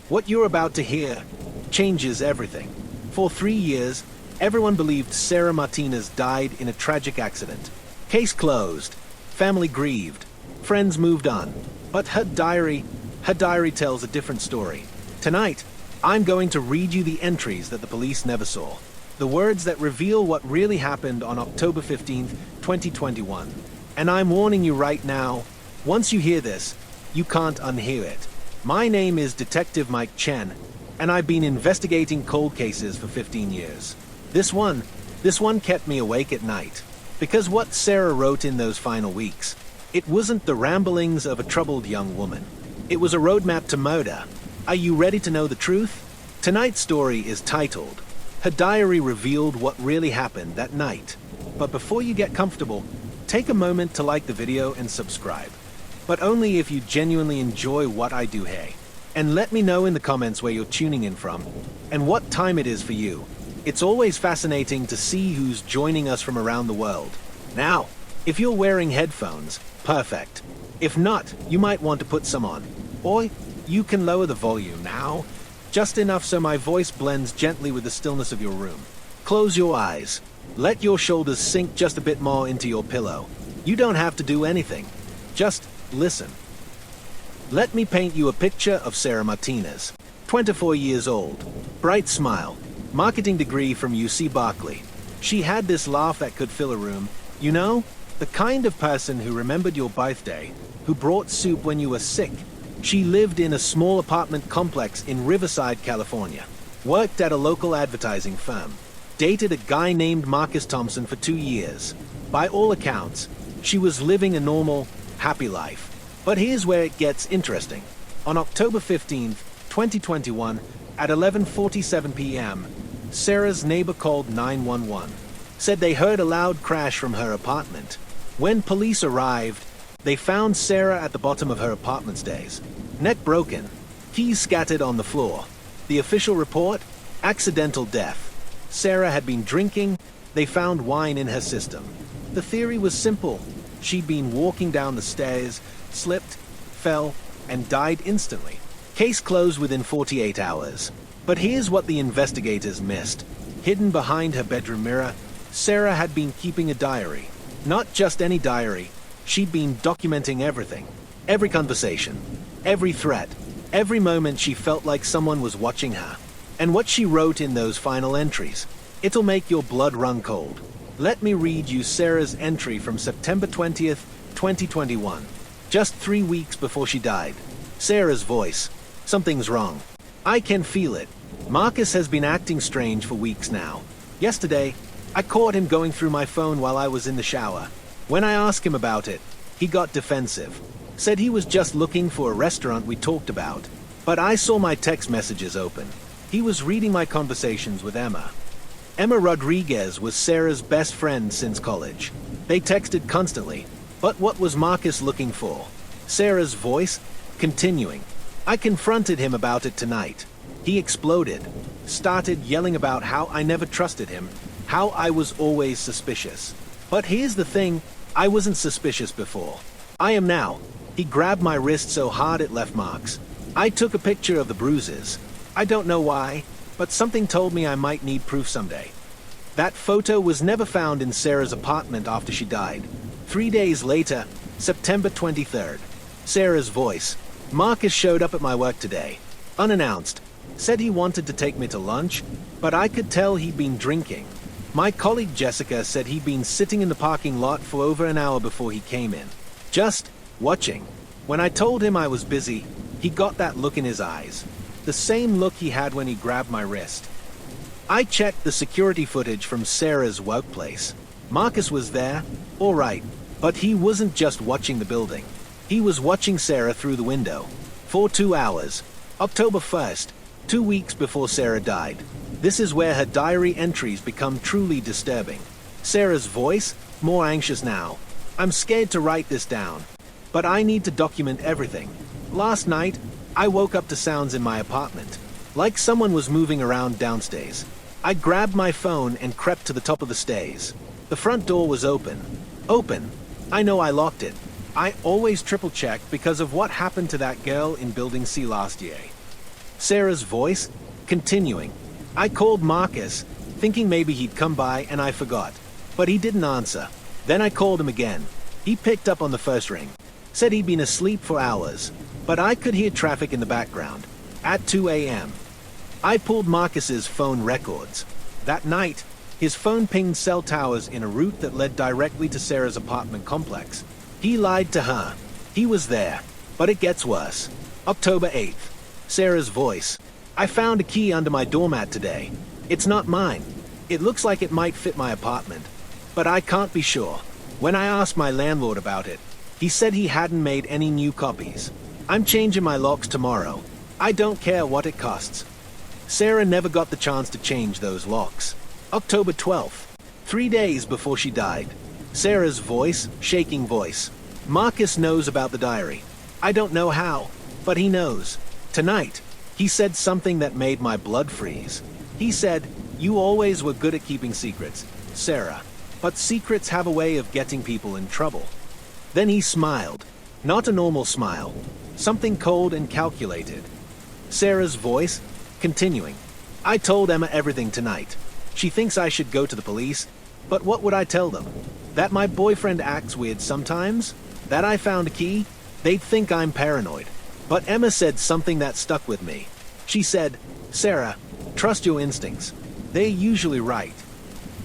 What you're about to hear changes everything. For 3 years, everyone believed Sarah Martinez died in a tragic accident. Case closed, family grieved, friends moved on. But her diary tells a different story. Tonight, I'm going to read you the entries that the police never saw. The words that reveal what really happened on October 15th, 2021. And I'm warning you right now, once you hear this, you can't unhear it. My name is Detective Mike Chen, and I've been investigating cold cases for 15 years. This one kept me awake at night. Because what Sarah wrote in those final weeks, it wasn't the ramblings of a troubled young woman. It was a roadmap to murder. Are you ready to know the truth? Tonight's story is titled, Her Diary Revealed What Really Happened That Night. But before you get comfortable, take a moment to like the video and subscribe. But only if you genuinely enjoy what I do here. And let me know in the comments where you're tuning in from, and what time it is for you. It's always fascinating to see who's joining us from around the world. Now, if you're wearing headphones, perfect. If not, you might want to put some on. Or you can lower the volume now, just enough so my voice blends gently with the stillness of your room. Close your eyes. Let your shoulders sink just a bit more into your pillow. You don't have to do anything. Just listen. Let me paint you a picture of Sarah Martinez. 24 years old, bright smile, marketing degree from UC Berkeley. She had this laugh that could fill a room. You know, the kind of person who remembered your birthday, who brought soup when you were sick. She lived in a small apartment complex in Riverside, California. Worked at a local advertising firm. Dated a guy named Marcus Thompson for 2 years. By all accounts, she was living a normal, happy life. But here's where it gets interesting. On October 15th, 2021, at 11:47 p.m., Sarah's neighbor called 911. Said they heard a loud crash from her apartment. When police arrived, they found Sarah at the bottom of her apartment stairs. Neck broken, keys scattered on the floor. The official report? Accidental death. Sarah had been drinking. They found wine in her system. The theory was simple. She'd been walking down the stairs, slipped, fell, and died instantly. Case closed within 48 hours. But here's what the investigators missed. Hidden behind her bedroom mirror, Sarah had been keeping a diary. Not just any diary. She'd been documenting everything. Every conversation, every threat, every moment she felt like someone was watching her. And what she wrote in those final entries, it'll make your blood run cold. Let me read you Sarah's entry from September 20th, 2021. Just 3 weeks before she died. Sarah's voice. Something's wrong. I can feel it. Marcus has been acting strange for weeks now. Yesterday, I caught him going through my phone while I was in the shower. When I asked him about it, he got defensive. Said he was just looking for a restaurant we talked about. But I saw my text messages open. He was reading my conversations with Emma. Emma Rodriguez was Sarah's best friend since college. They texted constantly. But what was Marcus looking for? Sarah's voice? Continuing. I confronted him about it tonight. He exploded. Started yelling about how I never trusted him, how I was always suspicious. But here's the thing, I wasn't suspicious before. I am now. He grabbed my wrist so hard it left marks. I took a picture of the bruises. I don't know why, but something told me I might need proof someday. That photo was never found in Sarah's apartment after she died. 3 days later, September 23rd. Sarah's voice. Marcus showed up at my work today. Unannounced. Said he wanted to take me to lunch, but I could tell he'd been drinking. My colleague Jessica said he'd been sitting in the parking lot for over an hour before he came in. Just watching. When I told him I was busy, he got that look in his eyes. The same look he had when he grabbed my wrist. I checked the security footage from Sarah's workplace. Marcus was there, all right, but he wasn't just watching the building. He was watching Sarah through the window. For 2 hours. October 1st, 2 weeks before Sarah died. This is where her diary entries become truly disturbing. Sarah's voice, more anxious now. I'm scared to write this down, but I need to document everything. Last night, I woke up to sounds in my apartment, like someone was moving around downstairs. I grabbed my phone and crept to the top of the stairs. The front door was open. Open. I know I locked it. I always triple check because of what happened to that girl in Building C last year. Sarah's voice, continuing. I called Marcus, thinking maybe he'd come by and I forgot. But he didn't answer. Then I called him again. He picked up on the first ring. Said he'd been asleep for hours. But I could hear traffic in the background. At 2 a.m. I pulled Marcus's phone records. That night, his phone pinged cell towers in a route that led directly to Sarah's apartment complex. He lied to her. He was there. But it gets worse. October 8th. Sarah's voice. I found a key under my doormat today. It's not mine. It looks like it might fit my apartment. But I can't be sure. When I asked my landlord about it, he said he hadn't made any new copies. I'm changing my locks tomorrow. I don't care what it costs. Sarah never got the chance to change those locks. October 12th. 3 days before she died. Sarah's voice, shaking voice. Marcus knows about the diary. I don't know how, but he knows. Tonight, he said something that made my blood freeze. He said, "You always were good at keeping secrets, Sarah. But secrets have a way of getting people in trouble." Then he smiled. Not a normal smile. Something cold and calculated. Sarah's voice, continuing. I told Emma everything tonight. She thinks I should go to the police, but what would I tell them? That my boyfriend acts weird sometimes? That I found a key? They'd think I'm paranoid. But Emma said something that stuck with me. She said, "Sarah, trust your instincts. They're usually right."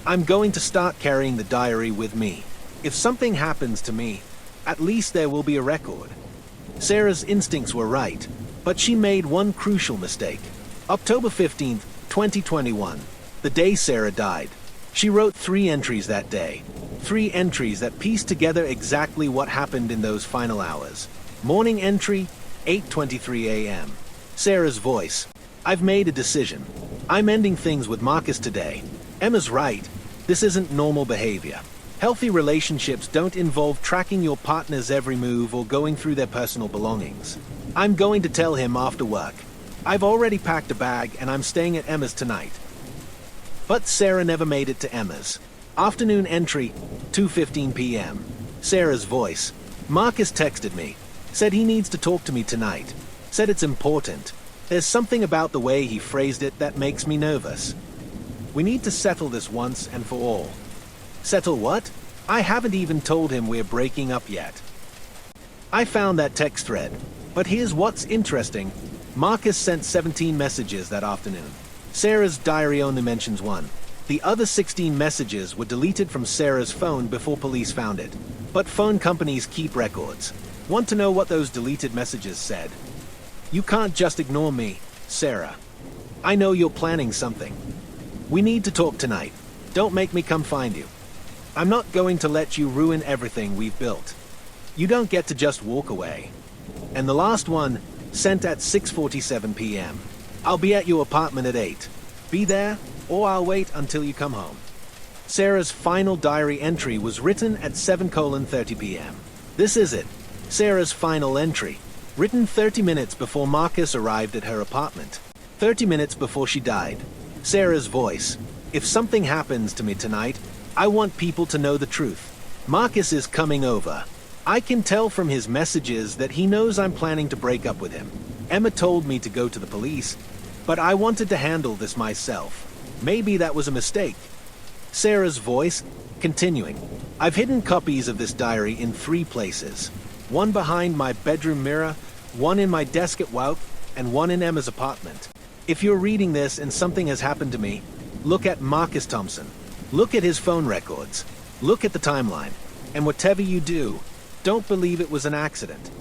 I'm going to start carrying the diary with me. If something happens to me, at least there will be a record. Sarah's instincts were right, but she made one crucial mistake. October 15th, 2021, the day Sarah died. She wrote 3 entries that day. 3 entries that pieced together exactly what happened in those final hours. Morning entry, 8:23 a.m. Sarah's voice. I've made a decision. I'm ending things with Marcus today. Emma's right. This isn't normal behavior. Healthy relationships don't involve tracking your partner's every move or going through their personal belongings. I'm going to tell him after work. I've already packed a bag and I'm staying at Emma's tonight. But Sarah never made it to Emma's. Afternoon entry, 2:15 p.m. Sarah's voice. Marcus texted me. Said he needs to talk to me tonight. Said it's important. There's something about the way he phrased it that makes me nervous. We need to settle this once and for all. Settle what? I haven't even told him we're breaking up yet. I found that text thread. But here's what's interesting. Marcus sent 17 messages that afternoon. Sarah's diary only mentions 1. The other 16 messages were deleted from Sarah's phone before police found it. But phone companies keep records. Want to know what those deleted messages said? You can't just ignore me, Sarah. I know you're planning something. We need to talk tonight. Don't make me come find you. I'm not going to let you ruin everything we've built. You don't get to just walk away. And the last one, sent at 6:47 p.m. I'll be at your apartment at 8. Be there, or I'll wait until you come home. Sarah's final diary entry was written at 7:30 p.m. This is it. Sarah's final entry. Written 30 minutes before Marcus arrived at her apartment. 30 minutes before she died. Sarah's voice. If something happens to me tonight, I want people to know the truth. Marcus is coming over. I can tell from his messages that he knows I'm planning to break up with him. Emma told me to go to the police, but I wanted to handle this myself. Maybe that was a mistake. Sarah's voice, continuing. I've hidden copies of this diary in 3 places. 1 behind my bedroom mirror, 1 in my desk at work, and 1 in Emma's apartment. If you're reading this and something has happened to me, look at Marcus Thompson. Look at his phone records. Look at the timeline. And whatever you do, don't believe it was an accident.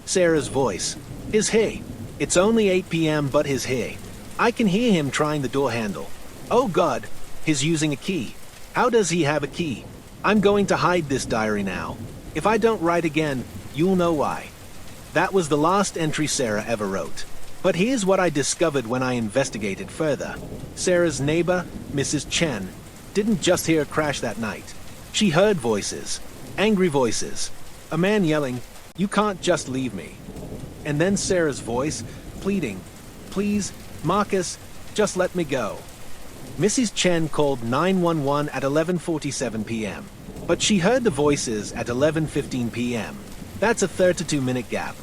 Sarah's voice. His hey. It's only 8 p.m. but his hey. I can hear him trying the door handle. Oh God, he's using a key. How does he have a key? I'm going to hide this diary now. If I don't write again, you'll know why. That was the last entry Sarah ever wrote. But here's what I discovered when I investigated further. Sarah's neighbor, Mrs. Chen, didn't just hear a crash that night. She heard voices. Angry voices. A man yelling, "You can't just leave me." And then Sarah's voice, pleading, "Please, Marcus, just let me go." Mrs. Chen called 911 at 11:47 p.m. But she heard the voices at 11:15 p.m. That's a 32-minute gap.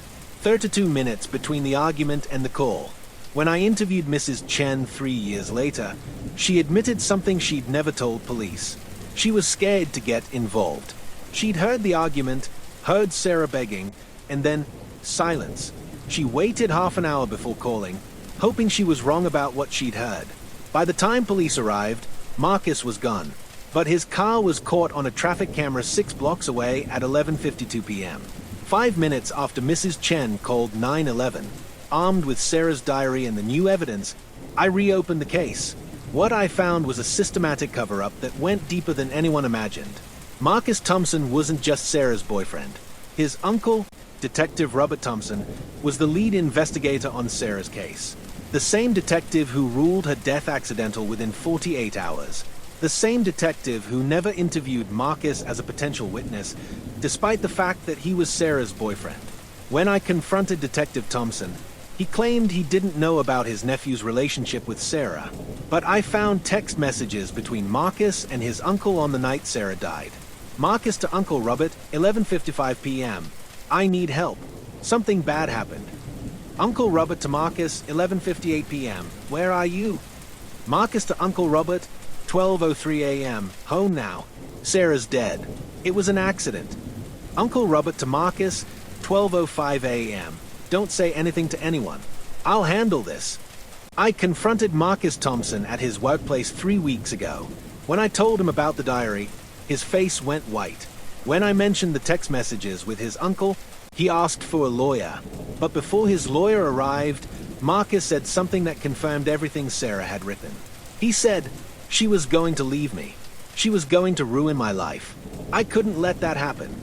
32 minutes between the argument and the call. When I interviewed Mrs. Chen 3 years later, she admitted something she'd never told police. She was scared to get involved. She'd heard the argument, heard Sarah begging, and then silence. She waited half an hour before calling, hoping she was wrong about what she'd heard. By the time police arrived, Marcus was gone, but his car was caught on a traffic camera 6 blocks away at 11:52 p.m. 5 minutes after Mrs. Chen called 911, armed with Sarah's diary and the new evidence, I reopened the case. What I found was a systematic cover-up that went deeper than anyone imagined. Marcus Thompson wasn't just Sarah's boyfriend. His uncle, Detective Robert Thompson, was the lead investigator on Sarah's case. The same detective who ruled her death accidental within 48 hours. The same detective who never interviewed Marcus as a potential witness, despite the fact that he was Sarah's boyfriend. When I confronted Detective Thompson, he claimed he didn't know about his nephew's relationship with Sarah, but I found text messages between Marcus and his uncle on the night Sarah died. Marcus to Uncle Robert, 11:55 p.m. I need help. Something bad happened. Uncle Robert to Marcus, 11:58 p.m. Where are you? Marcus to Uncle Robert, 12:03 a.m. Home now. Sarah's dead. It was an accident. Uncle Robert to Marcus, 12:05 a.m. Don't say anything to anyone. I'll handle this. I confronted Marcus Thompson at his workplace 3 weeks ago. When I told him about the diary, his face went white. When I mentioned the text messages with his uncle, he asked for a lawyer. But before his lawyer arrived, Marcus said something that confirmed everything Sarah had written. He said, she was going to leave me. She was going to ruin my life. I couldn't let that happen.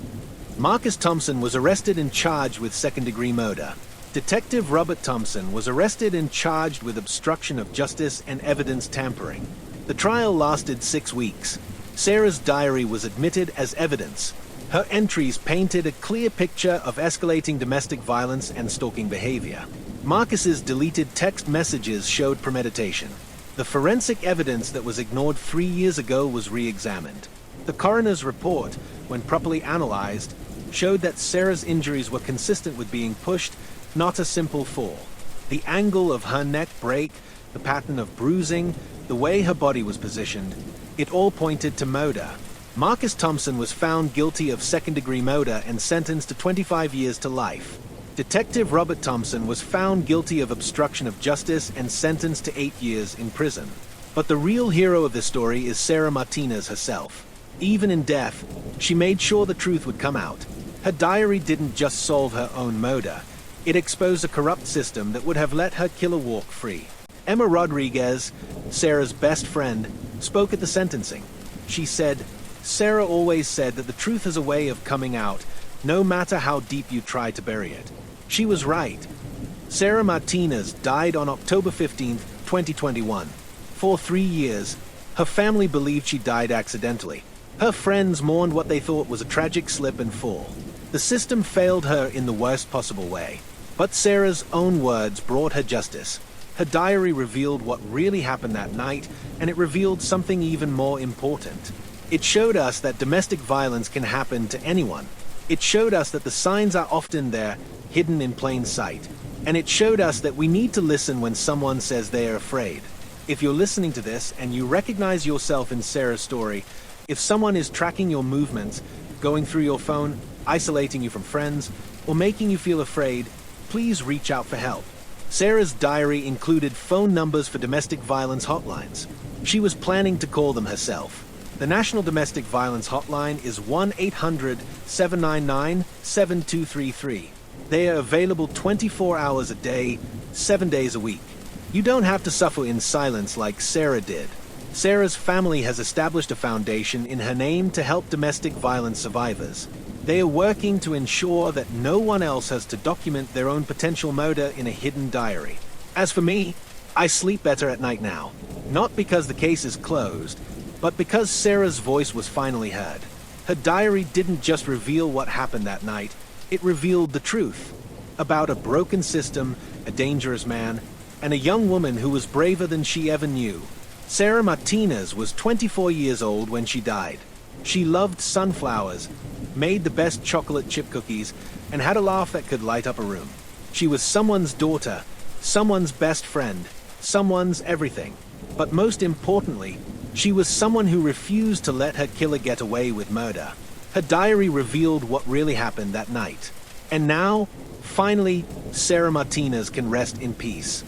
Marcus Thompson was arrested and charged with second-degree murder. Detective Robert Thompson was arrested and charged with obstruction of justice and evidence tampering. The trial lasted 6 weeks. Sarah's diary was admitted as evidence. Her entries painted a clear picture of escalating domestic violence and stalking behavior. Marcus's deleted text messages showed premeditation. The forensic evidence that was ignored 3 years ago was re-examined. The coroner's report, when properly analyzed, showed that Sarah's injuries were consistent with being pushed, not a simple fall. The angle of her neck break, the pattern of bruising, the way her body was positioned, it all pointed to murder. Marcus Thompson was found guilty of second-degree murder and sentenced to 25 years to life. Detective Robert Thompson was found guilty of obstruction of justice and sentenced to 8 years in prison. But the real hero of the story is Sarah Martinez herself. Even in death, she made sure the truth would come out. Her diary didn't just solve her own murder. It exposed a corrupt system that would have let her killer walk free. Emma Rodriguez, Sarah's best friend, spoke at the sentencing. She said, Sarah always said that the truth is a way of coming out, no matter how deep you try to bury it. She was right. Sarah Martinez died on October 15, 2021. For 3 years, her family believed she died accidentally. Her friends mourned what they thought was a tragic slip and fall. The system failed her in the worst possible way. But Sarah's own words brought her justice. Her diary revealed what really happened that night, and it revealed something even more important. It showed us that domestic violence can happen to anyone. It showed us that the signs are often there, hidden in plain sight. And it showed us that we need to listen when someone says they are afraid. If you're listening to this and you recognize yourself in Sarah's story, if someone is tracking your movements, going through your phone, isolating you from friends, or making you feel afraid, please reach out for help. Sarah's diary included phone numbers for domestic violence hotlines. She was planning to call them herself. The National Domestic Violence Hotline is 1-800-799-7233. They are available 24 hours a day, 7 days a week. You don't have to suffer in silence like Sarah did. Sarah's family has established a foundation in her name to help domestic violence survivors. They are working to ensure that no one else has to document their own potential murder in a hidden diary. As for me, I sleep better at night now. Not because the case is closed, but because Sarah's voice was finally heard. Her diary didn't just reveal what happened that night, it revealed the truth. About a broken system, a dangerous man, and a young woman who was braver than she ever knew. Sarah Martinez was 24 years old when she died. She loved sunflowers, made the best chocolate chip cookies, and had a laugh that could light up a room. She was someone's daughter, someone's best friend, someone's everything. But most importantly, she was someone who refused to let her killer get away with murder. Her diary revealed what really happened that night. And now, finally, Sarah Martinez can rest in peace.